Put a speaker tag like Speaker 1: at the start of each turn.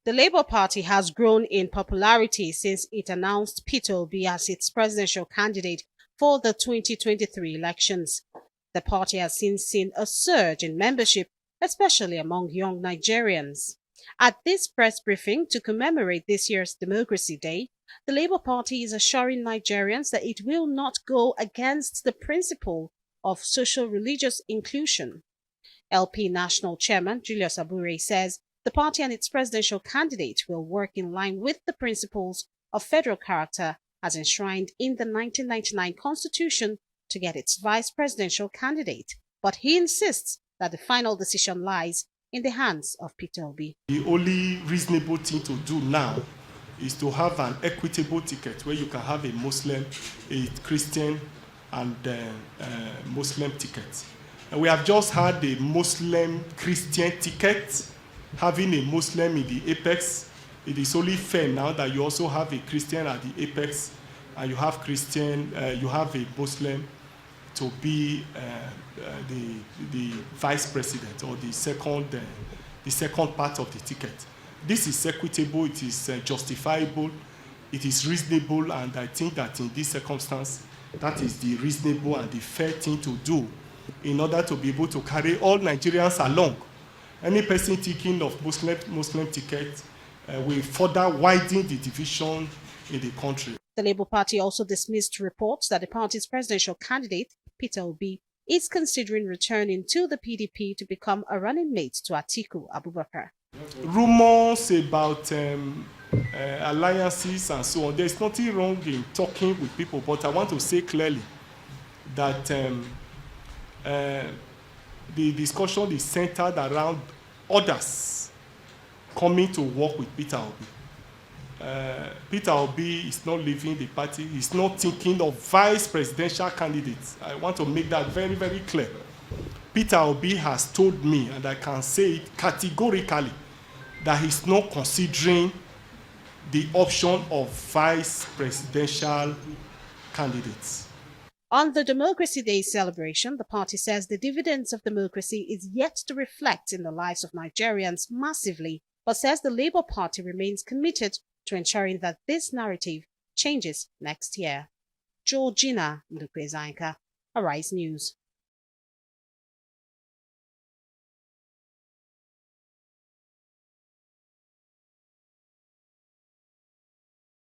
Speaker 1: The Labour Party has grown in popularity since it announced Peter Obi as its presidential candidate for the 2023 elections. The party has since seen a surge in membership, especially among young Nigerians. At this press briefing to commemorate this year's Democracy Day, the Labour Party is assuring Nigerians that it will not go against the principle of social-religious inclusion. LP National Chairman Julius Abure says the party and its presidential candidate will work in line with the principles of federal character as enshrined in the 1999 Constitution to get its vice presidential candidate. But he insists that the final decision lies in the hands of Peter Obi.
Speaker 2: The only reasonable thing to do now is to have an equitable ticket where you can have a Muslim, a Christian, and Muslim ticket. And we have just had a Muslim-Christian ticket, having a Muslim in the apex. It is only fair now that you also have a Christian at the apex, and you have you have a Muslim to be the vice president or the second part of the ticket. This is equitable, it is justifiable, it is reasonable, and I think that in this circumstance, that is the reasonable and the fair thing to do in order to be able to carry all Nigerians along. Any person thinking of Muslim ticket will further widen the division in the country.
Speaker 1: The Labour Party also dismissed reports that the party's presidential candidate, Peter Obi, is considering returning to the PDP to become a running mate to Atiku Abubakar.
Speaker 2: Rumors about alliances and so on, there's nothing wrong in talking with people, but I want to say clearly that the discussion is centered around others coming to work with Peter Obi. Peter Obi is not leaving the party. He's not thinking of vice presidential candidates. I want to make that very, very clear. Peter Obi has told me, and I can say it categorically, that he's not considering the option of vice presidential candidates.
Speaker 1: On the Democracy Day celebration, the party says the dividends of democracy is yet to reflect in the lives of Nigerians massively, but says the Labour Party remains committed to ensuring that this narrative changes next year. Georgina Ndukwezainka, Arise News.